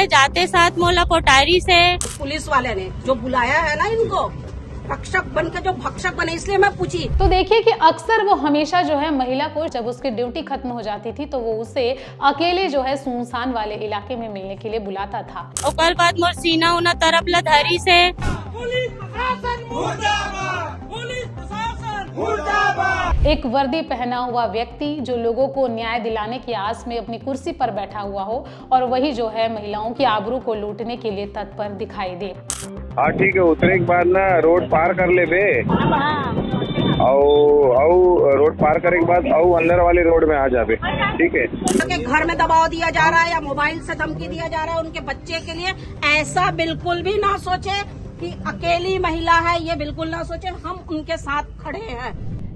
से जाते साथ मोला पोटारी से। पुलिस वाले ने जो बुलाया है ना इनको भक्षक बन के, जो भक्षक बने, इसलिए मैं पूछी। तो देखिए कि अक्सर वो हमेशा जो है महिला को जब उसकी ड्यूटी खत्म हो जाती थी तो वो उसे अकेले जो है सुनसान वाले इलाके में मिलने के लिए बुलाता था। और बाद मोर सीना उना तरफ ला धरी से। पुलिस प्रशासन मुर्दाबाद, पुलिस प्रशासन मुर्दाबाद। एक वर्दी पहना हुआ व्यक्ति जो लोगों को न्याय दिलाने की आस में अपनी कुर्सी पर बैठा हुआ हो और वही जो है महिलाओं की आबरू को लूटने के लिए तत्पर दिखाई दे। हाँ ठीक है, उतरे के बाद ना रोड पार कर ले बे। रोड पार करने के बाद अंदर वाली रोड में आ जाबे, ठीक है। के घर में दबाव दिया जा रहा है या मोबाइल से धमकी दिया जा रहा है उनके बच्चे के लिए, ऐसा बिल्कुल भी ना सोचे कि अकेली महिला है, ये बिल्कुल ना सोचे। हम उनके साथ खड़े हैं।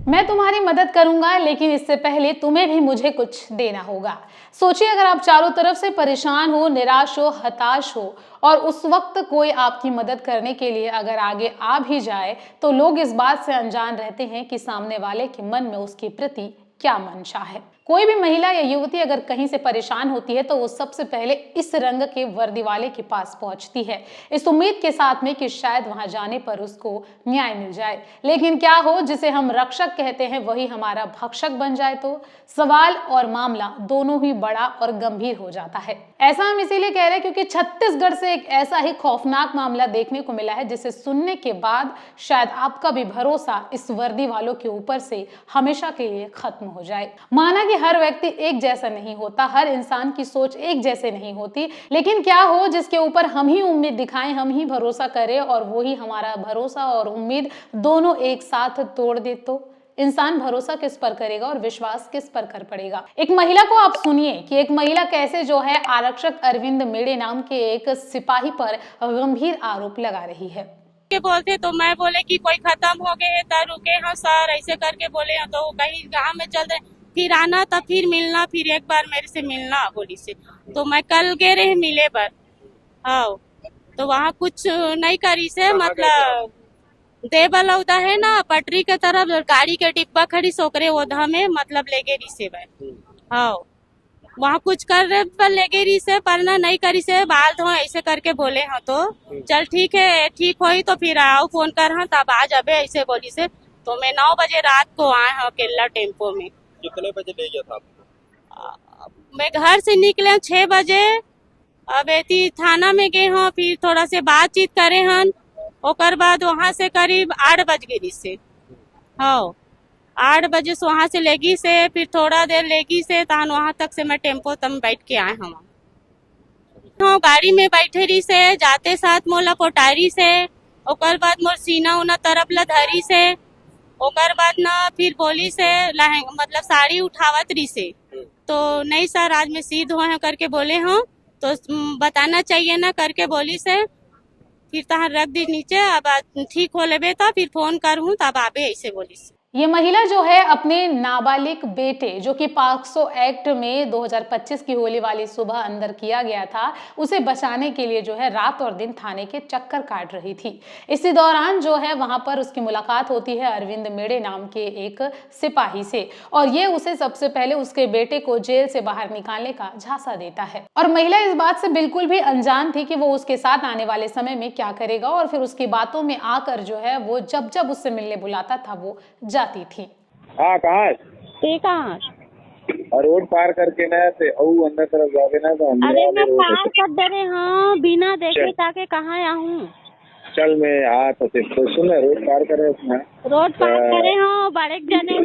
मैं तुम्हारी मदद करूंगा, लेकिन इससे पहले तुम्हें भी मुझे कुछ देना होगा। सोचिए अगर आप चारों तरफ से परेशान हो, निराश हो, हताश हो और उस वक्त कोई आपकी मदद करने के लिए अगर आगे आ भी जाए तो लोग इस बात से अनजान रहते हैं कि सामने वाले के मन में उसके प्रति क्या मंशा है। कोई भी महिला या युवती अगर कहीं से परेशान होती है तो वो सबसे पहले इस रंग के वर्दी वाले के पास पहुंचती है, इस उम्मीद के साथ में कि शायद वहां जाने पर उसको न्याय मिल जाए। लेकिन क्या हो, जिसे हम रक्षक कहते हैं वही हमारा भक्षक बन जाए तो सवाल और मामला दोनों ही बड़ा और गंभीर हो जाता है। ऐसा हम इसीलिए कह रहे हैं क्योंकि छत्तीसगढ़ से एक ऐसा ही खौफनाक मामला देखने को मिला है जिसे सुनने के बाद शायद आपका भी भरोसा इस वर्दी वालों के ऊपर से हमेशा के लिए खत्म हो जाए। माना कि हर व्यक्ति एक जैसा नहीं होता, हर इंसान की सोच एक जैसे नहीं होती, लेकिन क्या हो जिसके ऊपर हम ही उम्मीद दिखाएं, हम ही भरोसा करें और वो ही हमारा भरोसा और उम्मीद दोनों एक साथ तोड़ दे तो इंसान भरोसा किस पर करेगा और विश्वास किस पर कर पड़ेगा। एक महिला को आप सुनिए कि एक महिला कैसे जो है आरक्षक अरविंद मेड़े नाम के एक सिपाही पर गंभीर आरोप लगा रही है। के बोलते तो मैं बोले कि कोई खत्म हो गए तो रुके हाँ सर, ऐसे करके बोले हाँ, तो कहीं गाँव में चल रहे, फिर आना तब फिर मिलना, फिर एक बार मेरे से मिलना बोली से। तो मैं कल गए रहे मिले पर, हाँ तो वहाँ कुछ नहीं करी से, मतलब देवलौदा है ना पटरी के तरफ गाड़ी के डिब्बा खड़ी सोकरे ओधा में, मतलब लेगे रही से भाई। हाँ वहाँ कुछ कर रहे पर लेगे रही से, पर ना नहीं करी से, बाल धो ऐसे करके बोले हाँ, तो चल ठीक है, ठीक होई तो फिर आओ फोन कर हाँ तब आ जाबे ऐसे बोली से। तो मैं 9 बजे रात को आए हाँ केला टेम्पो में। कितने बजे ले गया था? मैं घर से निकले 6 बजे, अब एती थाना में गए हाँ, फिर थोड़ा से बातचीत करे हन, ओकर बाद वहाँ से करीब 8 बज गई से। हाँ 8 बजे से वहाँ से लेगी से, फिर थोड़ा देर लेगी से तहन वहाँ तक से मैं टेम्पो तम बैठ के आए हम। हाँ गाड़ी में बैठे रही से, जाते साथ मोला पोटारी से, ओकर बाद मोर सीना उना तरफ ला धरी से, ओकर बाद ना फिर बोली से लहंगा मतलब साड़ी उठावत रही से। तो नहीं सर आज मैं सीध हुआ करके बोले हाँ, तो बताना चाहिए ना करके बोली से, फिर तहाँ रख दी नीचे, अब ठीक हो लेबे तो फिर फोन करूँ तब आबे ऐसे बोली से। ये महिला जो है अपने नाबालिग बेटे जो कि पॉक्सो एक्ट में 2025 की होली वाली सुबह अंदर किया गया था, उसे बचाने के लिए जो है रात और दिन थाने के चक्कर काट रही थी। इसी दौरान जो है वहां पर उसकी मुलाकात होती है अरविंद मेड़े नाम के एक सिपाही से और ये उसे सबसे पहले उसके बेटे को जेल से बाहर निकालने का झांसा देता है। और महिला इस बात से बिल्कुल भी अनजान थी कि वो उसके साथ आने वाले समय में क्या करेगा और फिर उसकी बातों में आकर जो है वो जब जब उससे मिलने बुलाता था वो जाती थी। हाँ कहाँ कहाँ रोड पार करके ना से अंदर तरफ जाओगे ना तो अरे मैं पार कर दे रहे हाँ, बिना देखे ताके कहाँ आऊँ। चल मैं आ तो सुन रोड पार करे उसमें रोड पार करे हाँ, बड़े जने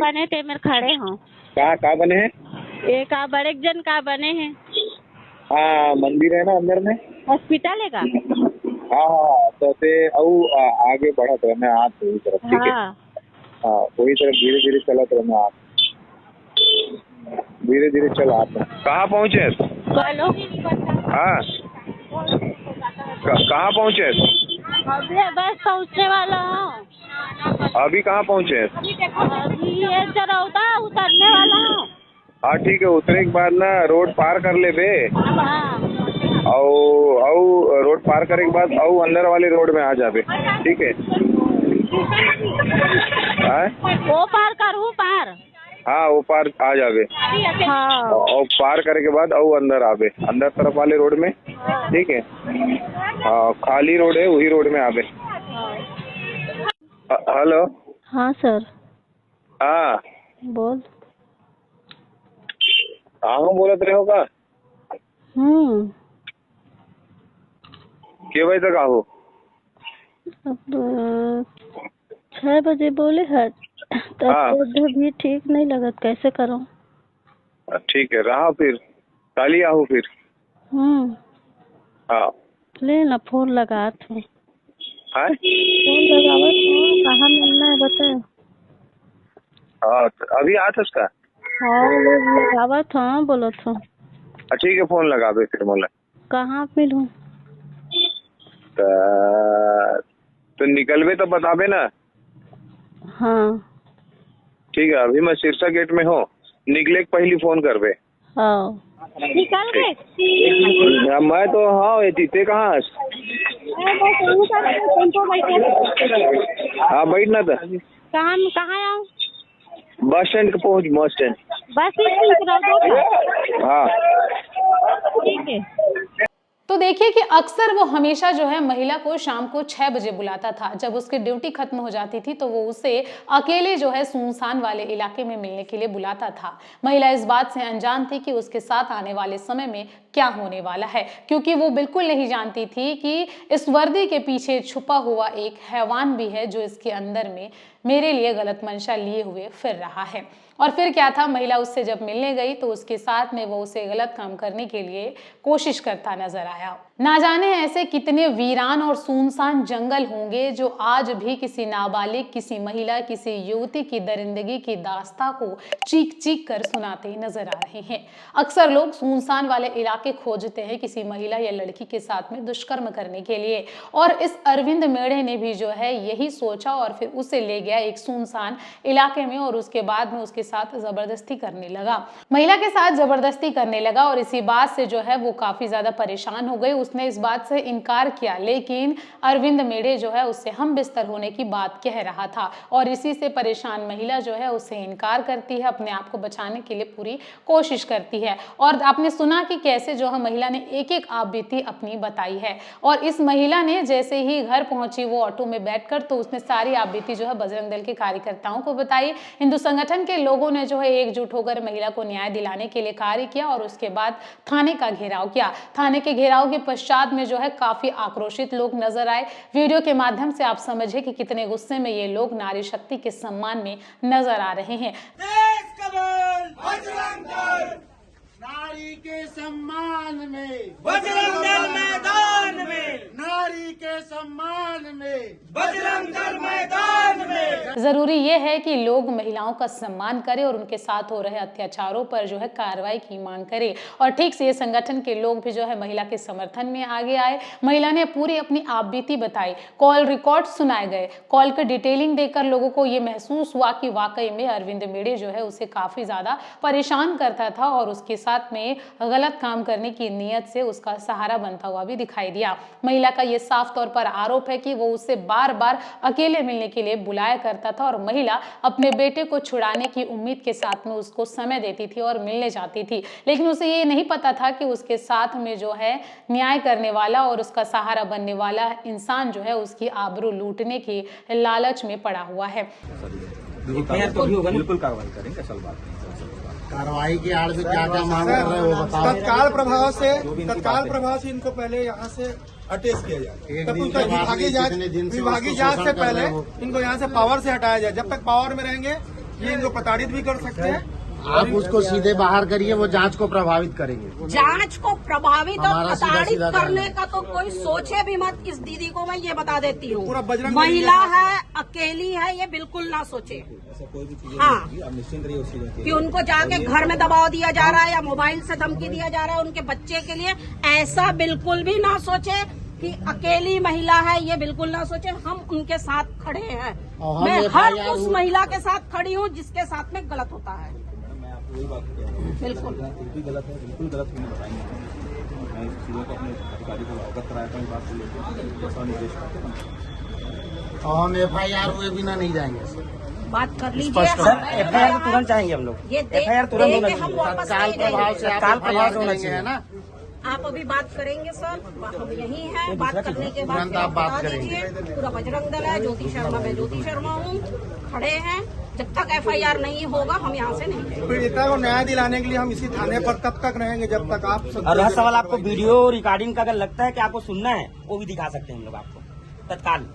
बने थे मेरे खड़े हाँ। कहाँ बने हैं? एक बड़े जन का बने हैं। हाँ मंदिर है ना अंदर में, हॉस्पिटल है का। हाँ तो से आगे बढ़ा तो मैं आ वही तरफ, ठीक है। हाँ वही तरफ धीरे धीरे चला तो मैं आप धीरे धीरे चल आप कहाँ पहुँचे? हाँ कहाँ पहुँचे? अभी बस पहुँचने वाला हूँ। अभी कहाँ पहुँचे? अभी ये चरौदा उतरने वाला हूँ। हाँ ठीक है, उतरे के बाद ना रोड पार कर ले बे। रोड पार करने के बाद अंदर वाली रोड में आ जाबे, ठीक है। वो पार करूँ पार? हाँ वो पार आ जावे। हाँ और पार करे के बाद और अंदर आवे, अंदर तरफ वाले रोड में, ठीक है। हाँ खाली रोड है, वही रोड में आवे। हेलो। हाँ सर हाँ बोल। हाँ बोलत रहे हो का? के बजे तक आओ? अब 6 बजे बोले है, तब हाँ। तो भी ठीक नहीं लगत, कैसे करूं? ठीक है, रहा फिर काली आओ फिर। हाँ ले ना फोन लगा थे, हाँ फोन लगावत हूँ, कहाँ मिलना है बता। हाँ तो अभी आ उसका। हाँ ले लगावत हूँ, बोलो तो ठीक है, फोन लगा दे फिर मोला। कहाँ मिलूं? तो निकलवे तो बताबे ना। हाँ ठीक है, अभी मैं सिरसा गेट में हूँ, निकले के पहली फोन करबे। हाँ निकल गए। मैं तो हाँ ते कहाँ? हाँ बैठना था। कहाँ कहाँ आऊँ? बस स्टैंड पहुँच, बस स्टैंड। बस हाँ ठीक है। तो देखिए कि अक्सर वो हमेशा जो है महिला को शाम को 6 बजे बुलाता था। जब उसकी ड्यूटी खत्म हो जाती थी तो वो उसे अकेले जो है सुनसान वाले इलाके में मिलने के लिए बुलाता था। महिला इस बात से अनजान थी कि उसके साथ आने वाले समय में क्या होने वाला है, क्योंकि वो बिल्कुल नहीं जानती थी कि इस वर्दी के पीछे छुपा हुआ एक हैवान भी है जो इसके अंदर में मेरे लिए गलत मंशा लिए हुए फिर रहा है। और फिर क्या था, महिला उससे जब मिलने गई तो उसके साथ में वो उसे गलत काम करने के लिए कोशिश करता नजर आया। ना जाने ऐसे कितने वीरान और सुनसान जंगल होंगे जो आज भी किसी नाबालिग, किसी महिला, किसी युवती की दरिंदगी की दास्तां को चीख चीख कर सुनाते नजर आ रहे हैं। अक्सर लोग सुनसान वाले इलाके खोजते हैं किसी महिला या लड़की के साथ में दुष्कर्म करने के लिए, और इस अरविंद मेढ़े ने भी जो है यही सोचा और फिर उसे ले गया एक सुनसान इलाके में और उसके बाद में उसके साथ जबरदस्ती करने लगा, महिला के साथ जबरदस्ती करने लगा। और इसी बात से जो है वो काफी ज्यादा परेशान हो गई। उसने इस बात से इनकार किया, लेकिन अरविंद मेढ़े जो है उससे हम बिस्तर होने की बात कह रहा था और इसी से परेशान महिला जो है उससे इनकार करती है, अपने आप को बचाने के लिए पूरी कोशिश करती है। और आपने सुना कि कैसे जो है महिला ने एक एक आप बीती अपनी बताई है। और इस महिला ने जैसे ही घर पहुंची वो ऑटो में बैठकर तो उसने सारी आप बीती जो है बजरंग दल के कार्यकर्ताओं को बताई। हिंदू संगठन के लोगों ने जो है एकजुट होकर महिला को न्याय दिलाने के लिए कार्य किया और उसके बाद थाने का घेराव किया। थाने के घेराव के पश्चात में जो है काफी आक्रोशित लोग नजर आए। वीडियो के माध्यम से आप समझे कि कितने गुस्से में ये लोग नारी शक्ति के सम्मान में नजर आ रहे हैं। नारी के सम्मान में बजरंग दल मैदान में, नारी के सम्मान में बजरंग दल मैदान में। जरूरी यह है कि लोग महिलाओं का सम्मान करें और उनके साथ हो रहे अत्याचारों पर जो है कार्रवाई की मांग करें। और ठीक से ये संगठन के लोग भी जो है महिला के समर्थन में आगे आए। महिला ने पूरी अपनी आपबीती बताई, कॉल रिकॉर्ड सुनाए गए, कॉल की डिटेलिंग देकर लोगों को ये महसूस हुआ कि वाकई में अरविंद मेढ़े जो है उसे काफी ज्यादा परेशान करता था और उसके साथ में गलत काम करने की नीयत से उसका सहारा बनता हुआ भी दिखाई दिया। महिला का यह साफ तौर पर आरोप है कि वो उससे बार बार अकेले मिलने के लिए बुलाया करता था और महिला अपने बेटे को छुड़ाने की उम्मीद के साथ में उसको समय देती थी और मिलने जाती थी, लेकिन उसे ये नहीं पता था कि उसके साथ में जो है न्याय करने वाला और उसका सहारा बनने वाला इंसान जो है उसकी आबरू लूटने की लालच में पड़ा हुआ है। बिल्कुल कार्रवाई करेंगे, असल बात नहीं। कार्रवाई की आड़ में क्या क्या मांग कर रहे हो वो बताओ। तत्काल प्रभाव से इनको पहले यहाँ से अटैच किया जाए, तब उनका विभागीय जांच से पहले इनको यहाँ से पावर से हटाया जाए। जब तक पावर में रहेंगे ये इनको प्रताड़ित भी कर सकते हैं। आप उसको सीधे बाहर करिए, वो जांच को प्रभावित करेंगे। जांच को प्रभावित और प्रताड़ित करने का तो कोई सोचे भी मत। इस दीदी को मैं ये बता देती हूँ, महिला है, अकेली है, ये बिल्कुल ना सोचे। हाँ, कि उनको जाके घर में दबाव दिया जा रहा है या मोबाइल से धमकी दिया जा रहा है उनके बच्चे के लिए, ऐसा बिल्कुल भी ना सोचे कि अकेली महिला है, ये बिल्कुल ना सोचे। हम उनके साथ खड़े हैं। मैं हर उस महिला के साथ खड़ी हूँ जिसके साथ में गलत होता है। वही बात बिल्कुल गलत है, बिल्कुल गलत नहीं बताएंगे। मैं इस चीजों को अपने अधिकारी को अवगत कराया था, इस बात को लेकर जैसा निर्देश करते हैं। हम FIR हुए बिना नहीं जाएंगे। बात कर लीजिए। एफआईआर तुरंत चाहेंगे हम लोग, ये एफआईआर तुरंत होना हम वापस तत्काल प्रभाव से तत्काल प्रभाव से होना चाहिए। है ना। आप अभी बात करेंगे सर, हम यही हैं। बात करने के बाद तुरंत आप बात बता करेंगे। दीजिए। पूरा बजरंग दल है, ज्योति शर्मा, मैं ज्योति शर्मा हूँ, खड़े हैं। जब तक एफआईआर नहीं होगा हम यहाँ से नहीं जाएंगे। पीड़िता को न्याय दिलाने के लिए हम इसी थाने पर तब तक रहेंगे जब तक आप और रहा सवाल आपको वीडियो रिकॉर्डिंग का अगर लगता है कि आपको सुनना है, वो भी दिखा सकते हैं हम लोग आपको तत्काल।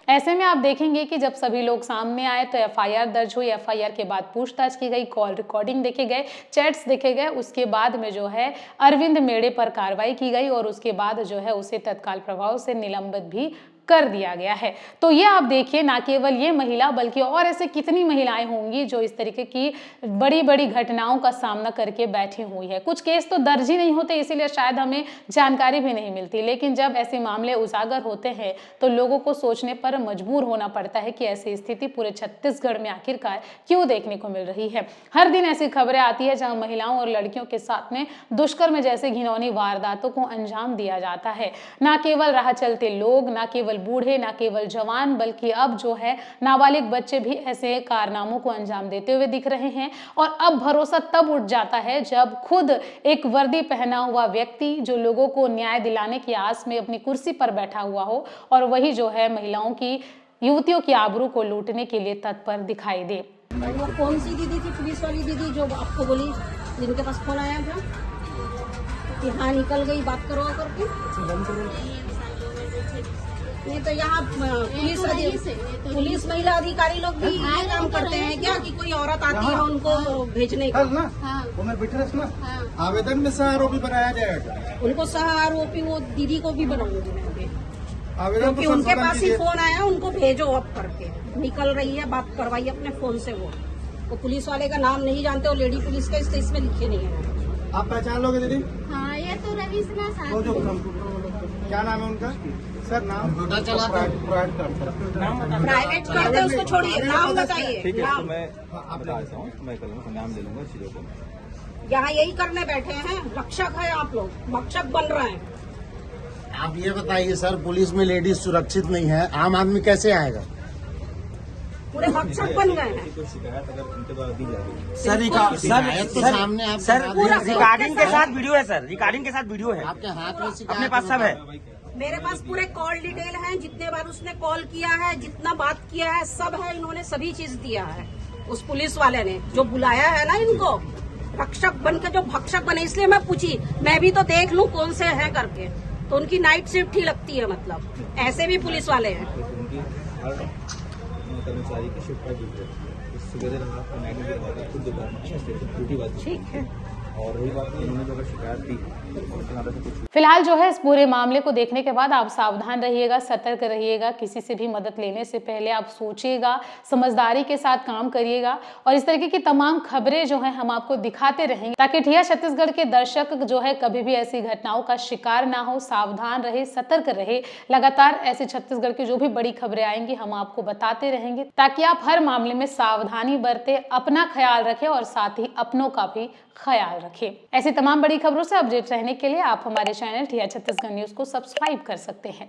ऐसे में आप देखेंगे कि जब सभी लोग सामने आए तो एफआईआर दर्ज हुई, एफआईआर के बाद पूछताछ की गई, कॉल रिकॉर्डिंग देखे गए, चैट्स देखे गए, उसके बाद में जो है अरविंद मेड़े पर कार्रवाई की गई और उसके बाद जो है उसे तत्काल प्रभाव से निलंबित भी कर दिया गया है। तो ये आप देखिए, ना केवल ये महिला बल्कि और ऐसे कितनी महिलाएं होंगी जो इस तरीके की बड़ी बड़ी घटनाओं का सामना करके बैठी हुई है। कुछ केस तो दर्ज ही नहीं होते, इसीलिए शायद हमें जानकारी भी नहीं मिलती, लेकिन जब ऐसे मामले उजागर होते हैं तो लोगों को सोचने पर मजबूर होना पड़ता है कि ऐसी स्थिति पूरे छत्तीसगढ़ में आखिरकार क्यों देखने को मिल रही है। हर दिन ऐसी खबरें आती है जहां महिलाओं और लड़कियों के साथ में दुष्कर्म जैसे घिनौनी वारदातों को अंजाम दिया जाता है। ना केवल राह चलते लोग, ना केवल बूढ़े, ना केवल जवान, बल्कि अब जो है नाबालिग बच्चे भी ऐसे कारनामों को अंजाम देते हुए दिख रहे हैं। और अब भरोसा तब उठ जाता है जब खुद एक वर्दी पहना हुआ व्यक्ति जो लोगों को न्याय दिलाने की आस में अपनी कुर्सी पर बैठा हुआ हो और वही जो है महिलाओं की, युवतियों की आबरू को लूटने के लिए तत्पर दिखाई दे। वो कौन सी दीदी थी, पुलिस वाली दीदी जो आपको बोली, जिनके पास फोन आया था कि हाँ निकल गई, बात करो करके? नहीं तो यहाँ पुलिस महिला अधिकारी लोग भी ये काम करते हैं क्या कि कोई औरत आती है उनको भेजने का? कल ना वो मैं बैठे ना, आवेदन में सह आरोपी बनाया जाएगा। उनको सह आरोपी वो दीदी को भी बनाऊंगी मैं अभी, आवेदन क्योंकि उनके पास ही फोन आया, उनको भेजो अब करके। निकल रही है, बात करवाइए अपने फोन से। वो पुलिस वाले का नाम नहीं जानते, वो लेडी पुलिस का इसमें लिखे नहीं है। आप पहचान लोगे दीदी? हाँ, ये तो रवीश क्या नाम है उनका सर? नाम प्राइवेट करते हैं, उसको छोड़िए, नाम बताइए। ठीक है, तो नाम मैं बता देता हूँ, मैं कर लूँगा, नाम ले लूँगा चीजों को। यहाँ यही करने बैठे हैं, रक्षक है आप लोग, भक्षक बन रहे हैं। आप ये बताइए सर, पुलिस में लेडीज सुरक्षित नहीं है, आम आदमी कैसे आएगा? पूरे भक्षक बन गए हैं। कोई शिकायत अगर उनके द्वारा दी जाएगी सर रिकॉर्डिंग के साथ वीडियो है सर, रिकॉर्डिंग के साथ वीडियो है आपके हाथ में अपने पास सब है। मेरे पास पूरे कॉल डिटेल है, जितने बार उसने कॉल किया है, जितना बात किया है, सब है। इन्होंने सभी चीज दिया है उस पुलिस वाले ने जो बुलाया है ना इनको, रक्षक बन के जो भक्षक बने। इसलिए मैं पूछी, मैं भी तो देख लूं कौन से हैं करके। तो उनकी नाइट शिफ्ट ही लगती है, मतलब ऐसे भी पुलिस वाले हैं। उनकी हर कर्मचारी की शिफ्ट है, सुबह रात नाइट में खुद ड्यूटी बात। ठीक है, और वही बात इन्होंने अगर शिकायत दी तो फिलहाल जो है इस पूरे मामले को देखने के बाद आप सावधान रहिएगा, सतर्क रहिएगा। किसी से भी मदद लेने से पहले आप सोचिएगा, समझदारी के साथ काम करिएगा और इस तरीके की तमाम खबरें जो है हम आपको दिखाते रहेंगे ताकि ठिया छत्तीसगढ़ के दर्शक जो है कभी भी ऐसी घटनाओं का शिकार ना हो। सावधान रहे, सतर्क रहे। लगातार ऐसी छत्तीसगढ़ की जो भी बड़ी खबरें आएंगी हम आपको बताते रहेंगे ताकि आप हर मामले में सावधानी बरते, अपना ख्याल रखें और साथ ही अपनों का भी ख्याल रखें। ऐसी तमाम बड़ी खबरों से अपडेट रहने के लिए आप हमारे चैनल ठिया छत्तीसगढ़ न्यूज को सब्सक्राइब कर सकते हैं।